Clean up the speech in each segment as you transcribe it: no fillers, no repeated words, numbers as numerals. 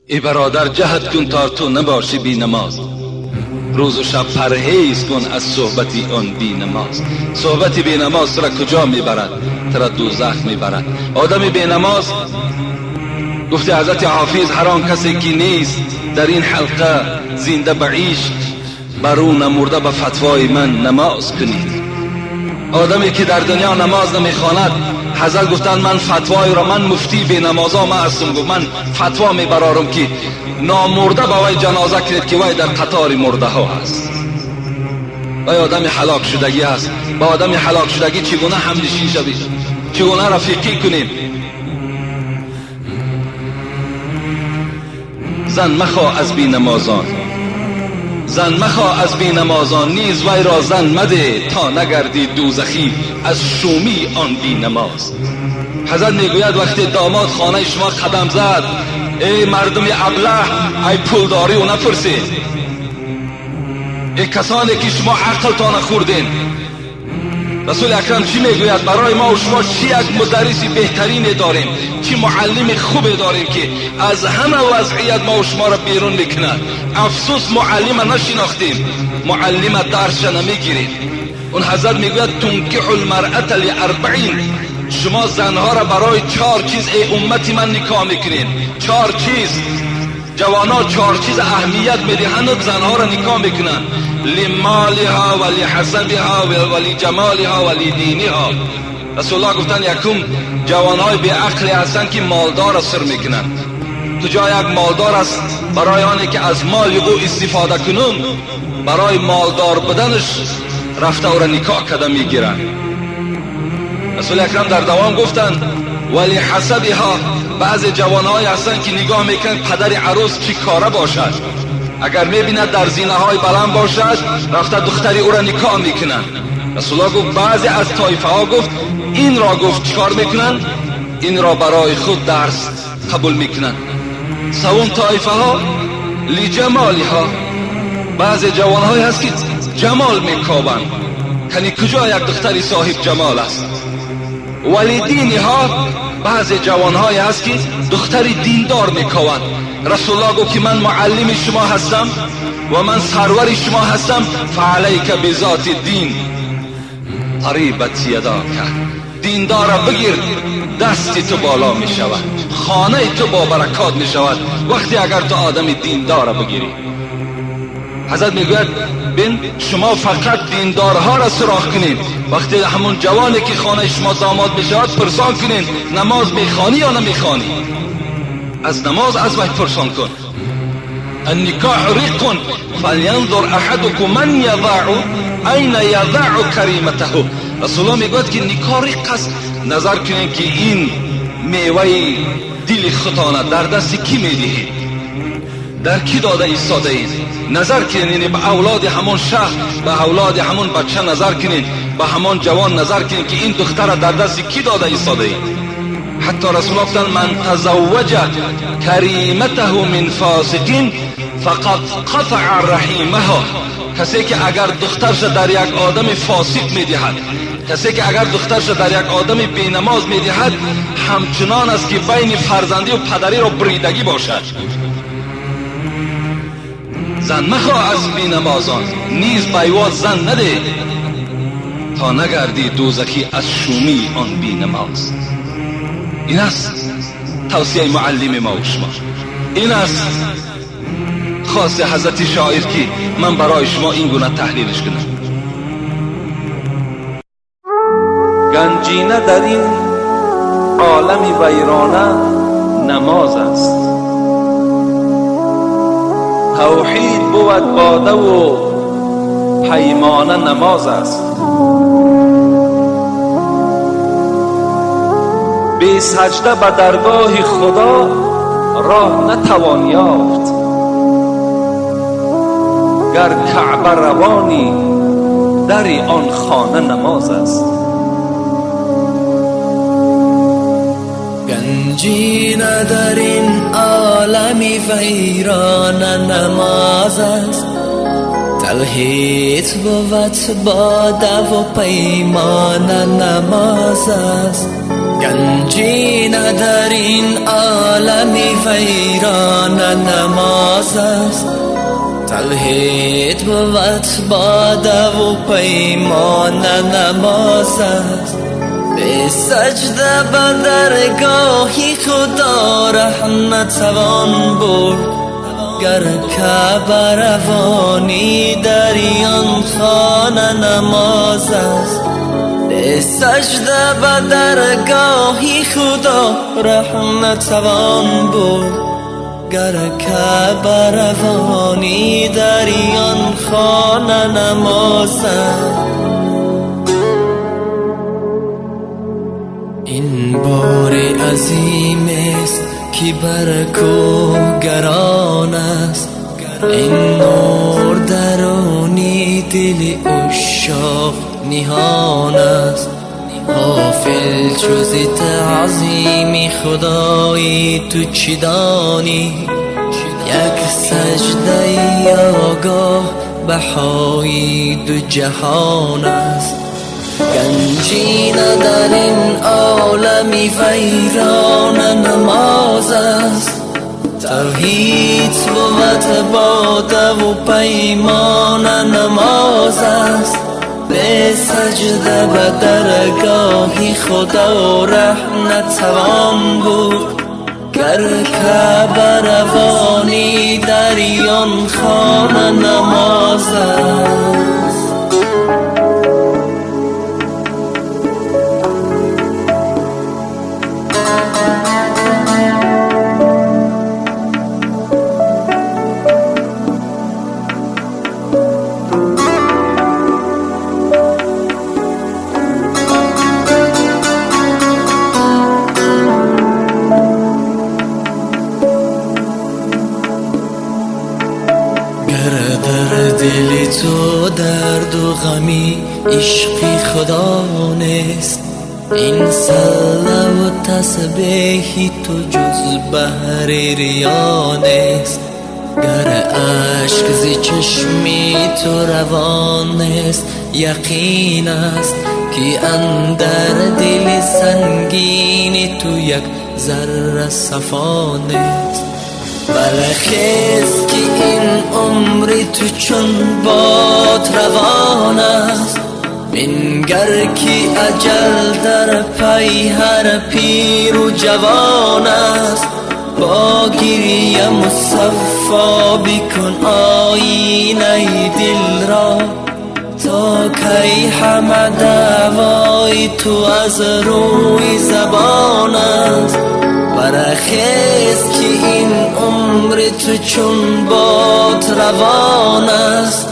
ای برادر جهد کن تا تو نباشی بی نماز، روز و شب پرهیز کن از صحبتی آن بی نماز. صحبتی بی نماز ترا کجا میبرد؟ ترا دوزخ میبرد. آدم بی نماز، گفته حضرت حافظ، هر آن کسی که نیست در این حلقه زنده بعیش، بر او نمرده به فتوای من نماز کنید. آدمی که در دنیا نماز نمیخواند، حضرت گفتن من فتوای را، من مفتی بی نمازا ما هستم، گفت من فتوا میبرارم که نامرده با وی جنازه کنید که وی در قطار مرده ها هست. وی آدم هلاک شدگی است. با آدم هلاک شدگی چگونه همنشین شوید؟ چگونه رفیقی کنیم؟ زن مخواه از بی نمازان، زن مخواه از بی نمازان، نیز وی را زن مده تا نگردی دوزخی از شومی آن بی نماز. حضرت میگوید وقتی داماد خانه شما قدم زد، ای مردم ابله، ای پولداری و نپرسید، ای کسانی که شما عقل تا نخوردین. رسول اکرم چی میگوید؟ برای ما و شما چی یک مدرس بهترین داریم، چی معلم خوب داریم که از همه وضعیت ما و شما را بیرون میکند. افسوس معلم نشناختیم، معلم درس نمیگیریم. اون حضرت میگوید تنکح المرأة لاربعین، شما زنها را برای 4 چیز ای امتی من نکاح میکنین. 4 چیز جوانا 4 چیز اهمیت میدهند، زنها را نکاح میکنن: لمالها و لحسبها و لجمالها و لدینها. رسول الله گفتن یکم جوانهای بی عقلی هستند که مالدار سر میکنن. تو جا یک مالدار است، برای آنی که از مال او استفاده کنن، برای مالدار بدنش رفته او را نکاح کده میگیرن. رسول اکرم در دوام گفتن ولی حسبها، بعض جوانهای هستن که نگاه میکنن پدر عروس چی کاره باشد، اگر میبیند در زینه های بلند باشد رفته دختری او را نکاح میکنن. رسول الله گفت بعضی از طایفه ها گفت این را گفت چیکار میکنن؟ این را برای خود درس قبول میکنن. سوم طایفه ها لجمالها، بعض جوانهای هست که جمال میکابن، یعنی کجا یک دختری صاحب جمال است. ولی دینها، بعض جوانهای هست که دختری دیندار میکوند. رسول الله گفت که من معلم شما هستم و من سرور شما هستم، فعلیک بذات الدین قریبت یداک، دیندار بگیر دستی تو بالا می شود، خانه تو با برکات می شود وقتی اگر تو آدم دیندار بگیری. حضرت میگوید بین شما فقط دیندارها را سراغ کنید. وقتی همون جوانی که خانه شما داماد میشود پرسان کنید نماز میخوانی یا نمیخوانی. از نماز از وقت پرسان کن. النکاح ریق فلینظر احدکم من یضع این یضع کریمته. رسول الله میگوید که نکاح ریق است. نظر کنید که این میوه دل خودتان در دست کی میدهید؟ در کی داده ایستاده اید؟ نظر کنید به اولاد همون شهر، به اولاد همون بچه نظر کنید، به همون جوان نظر کنید که این دختر در دست کی داده ایستاده اید. حتی رسول الله گفتند من تزوج کریمته من فاسقین فقط قطع رحیمها. کسی که اگر دخترش در یک آدم فاسق میدهد، کسی که اگر دخترش در یک آدم بینماز میدهد، همچنان است که بین فرزندی و پدری را بریدگی باشد. زن مخواه از بی نمازان، نیز بیواز زن نده تا نگردی دوزخی از شومی آن بی نماز. این است توصیه معلم ما و شما. این است خاص حضرت شاعر که من برای شما این گونه تحلیلش کنم. گنجینه در این عالم ویرانه نماز است. توحید بود باده و پیمانه نماز است. بی سجده به درگاه خدا راه نتوان یافت. گر کعبه روانی در آن خانه نماز است. گنجینه در این عالمی ویران نماز است. توحید بود باده و پیمان نماز است. گنجی در این عالمی ویران نماز است. توحید بود باده و پیمان نماز است. به سجده به درگاهی خدا ره نتوان برد. گر کعبه روانی در آن خانه نماز است. به سجده به درگاهی خدا ره نتوان برد. گر کعبه روانی در آن خانه نماز است. این بار عظیم است که بر کوه گران است. این نور درونی دل عشاق نهان است. غافل جز تعظیم خدای تو چی دانی؟ یک سجده آگاه بهای دو جهان است. گنجی در این عالمی ویران نماز است. توحید بود باده و پیمان نماز است. به سجده به درگاهی خدا ره نتوان برد. گر کعبه روانی در آن خانه نماز است. در دل تو درد و غمی عشق خدا نیست. این صلوات و تسبیح تو جز بحر ریا نیست. گر عشق ز چشمی تو روان نیست، یقین است که اندر دل سنگین تو یک ذره صفا نیست. برخیز که این عمر تو چون باد روان است. بنگر که اجل در پی هر پیر و جوان است. با گریه مصفا بکن آینه دل را، تا کی همه دعوای تو از روی زبان است. برخیز که این عمر تو چون باد روان است.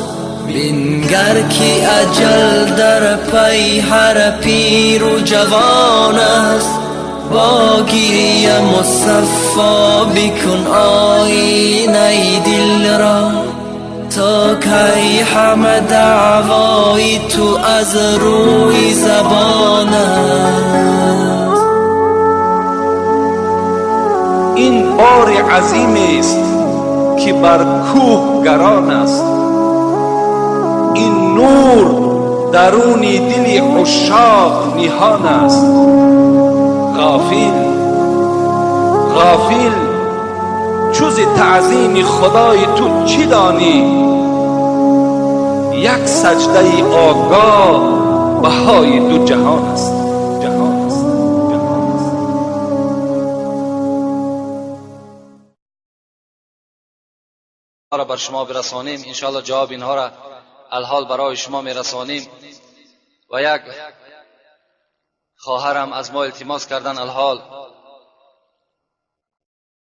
بنگر که اجل در پی هر پیر و جوان است. با گریه مصفا بکن آینه دل را، تا کی همه دعوای تو از روی زبان است. این بار عظیم است که بر کوه گران است. این نور درون دل عشاق نهان است. غافل جز تعظیم خدای تو چی دانی؟ یک سجده آگاه بهای دو جهان است. را بر شما برسانیم، انشاءالله جواب اینها را الحال برای شما میرسانیم. و یک خواهرم از ما التماس کردن الحال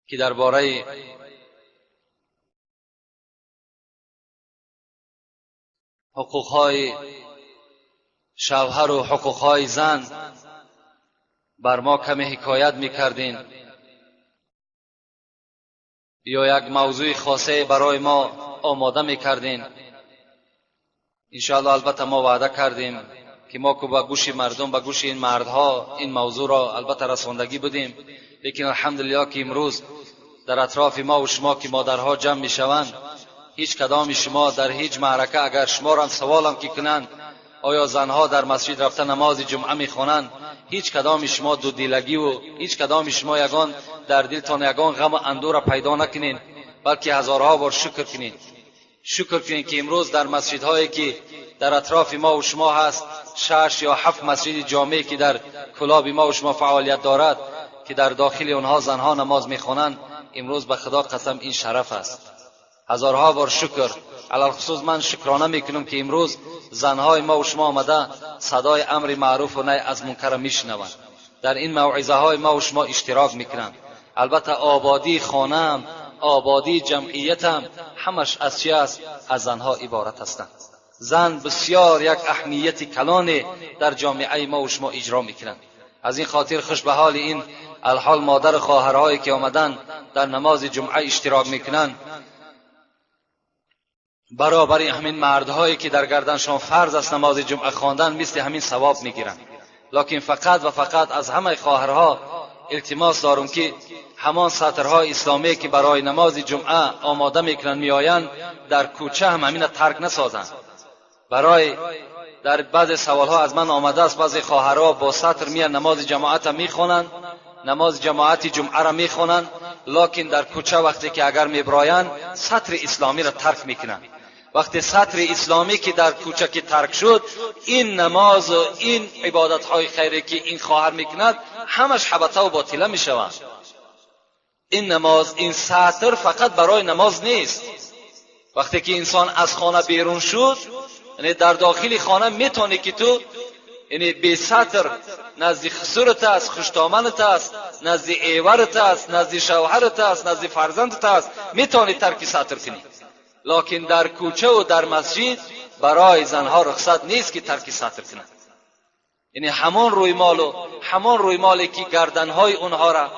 که درباره حقوقهای شوهر و حقوقهای زن بر ما کمی حکایت میکردین، یا یک موضوع خاصه برای ما آماده میکردین. انشاءالله البته ما وعده کردیم که ما که به گوش مردم، به گوش این مردها این موضوع را البته رساندگی بدیم. لیکن الحمدلله که امروز در اطراف ما و شما که مادرها جمع میشوند، هیچ کدام شما در هیچ معرکه اگر شما را سوالم که کنند آیا زنها در مسجد رفته نماز جمعه میخوانند، هیچ کدام شما دو دیلگی و هیچ کدام شما یگان در دلتان یگان غم و اندوه را پیدا نکنین، بلکه هزارها بار شکر کنین. شکر کنین که امروز در مسجدهایی که در اطراف ما و شما هست، 6 یا 7 مسجد جامعی که در کلاب ما و شما فعالیت دارد که در داخل اونها زنها نماز میخوانند، امروز به خدا قسم این شرف است. هزارها بار شکر. علل خصوص من شکرانه میکنم که امروز زنهای ما و شما آمده صدای امر معروف و نهی از منکر میشنوند، در این موعظه های ما و شما اشتراک میکنند. البته آبادی خانه‌ام، آبادی جمعیتم، همش از چی است؟ از زنها عبارت هستند. زن بسیار یک اهمیت کلان در جامعه ما و شما اجرا میکنند. از این خاطر خوش به حال این الحال مادر خواهرهایی که آمدن در نماز جمعه اشتراک میکنند، برابر همین مردهایی که در گردنشان فرض است نماز جمعه خواندن، مثل همین ثواب میگیرند. لکن فقط و فقط از همه خواهرها التماس دارم که همان سطرهای اسلامی که برای نماز جمعه آماده میکنند میآیند، در کوچه هم همین ترک نسازند. برای در بعض سوالها از من آمده است بعضی خواهرها با سطر میان نماز جماعت میخوانند، نماز جماعت جمعه را میخوانند، لکن در کوچه وقتی که اگر میبرایند سطر اسلامی را ترک میکنند. وقتی سطر اسلامی که در کوچه که ترک شد، این نماز و این عبادت های خیری که این خواهر میکند همش حبطه و باطله میشوند. این نماز، این سطر فقط برای نماز نیست. وقتی که انسان از خانه بیرون شد، یعنی در داخل خانه میتونی که تو یعنی بی سطر نزد خسرت است، خوشتامنت است، نزد ایورت است، نزد شوهرت است، نزد فرزندت است، میتونی ترک سطر کنی. لکن در کوچه و در مسجد برای زنها رخصت نیست که ترک سطر کنند. یعنی همان روی مالی که گردنهای اونها را،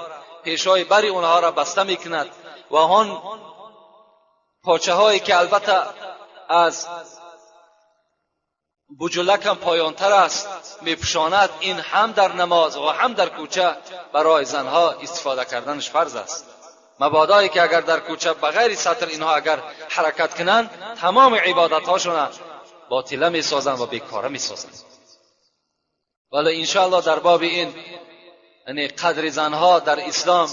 پیشای بری اونها را بسته میکند و آن پاچه هایی که البته از بجلک هم پایانتر است میپوشاند، این هم در نماز و هم در کوچه برای زنها استفاده کردنش فرض است. مبادایی که اگر در کوچه بغیر سطر اینها اگر حرکت کنند، تمام عبادت هاشون باطله میسازند و بیکاره میسازند. ولی انشاءالله در باب این یعنی قدر زنها در اسلام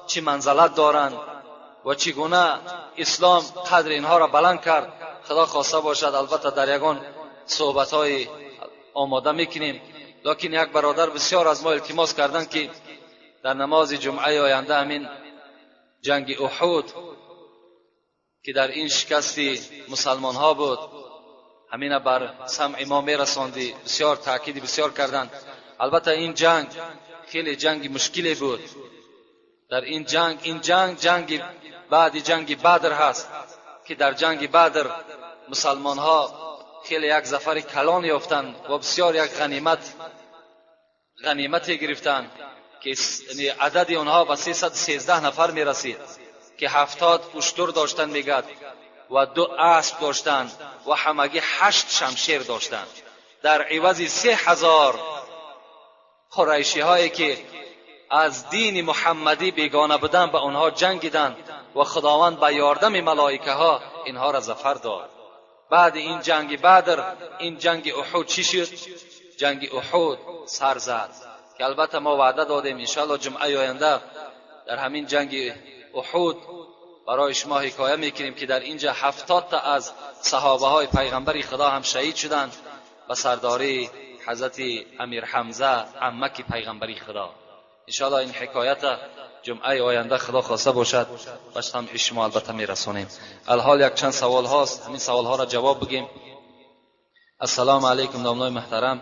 چی منزلت دارند و چگونه اسلام قدر اینها را بلند کرد، خدا خواسته باشد البته در یگان صحبت های آماده میکنیم. لکن یک برادر بسیار از ما التماس کردن که در نماز جمعه آینده همین جنگ احد که در این شکست مسلمان ها بود، همین بر سمع ما میرساندی، بسیار تاکید بسیار کردند. البته این جنگ خیلی جنگ مشکلی بود. در این جنگ بعد جنگ بدر هست که در جنگ بدر مسلمان ها خیلی یک ظفر کلان یافتند و بسیار یک غنیمتی گرفتند که عدد اونها به 313 نفر می رسید که 70 اشتر داشتند میگد و 2 اسب داشتند و همگی 8 شمشیر داشتند. در عوض 3000 قریشی هایی که از دین محمدی بیگانه بودند به آنها جنگیدند و خداوند به یاردم ملائکه ها اینها را ظفر داد. بعد این جنگ بدر، این جنگ احد چی شد؟ جنگ احد سر زد که البته ما وعده دادیم انشاءالله جمعه آینده در همین جنگ احد برای شما حکایه میکنیم که در اینجا 70 تا از صحابه های پیغمبر خدا هم شهید شدند و سرداری حضرت امیر حمزه عمک پیغمبر خدا. انشاءالله این حکایت جمعه آینده خدا خواسته باشد و سمع شما البته میرسونیم. الحال یک چند سوال هاست، همین سوال ها را جواب بگیم. السلام علیکم دامنای محترم،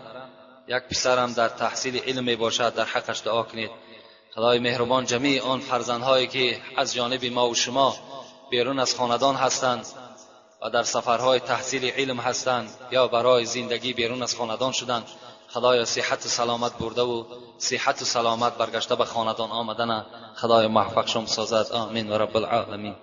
یک پسرم در تحصیل علم می باشد، در حقش دعا کنید. خدای مهربان جمیع آن فرزندهایی که از جانب ما و شما بیرون از خاندان هستند و در سفرهای تحصیل علم هستند یا برای زندگی بیرون از خاندان شدند، خدای صحت و سلامت برده و صحت و سلامت برگشته به خاندان آمدن خدای موفق شما سازد. آمین و رب العالمین.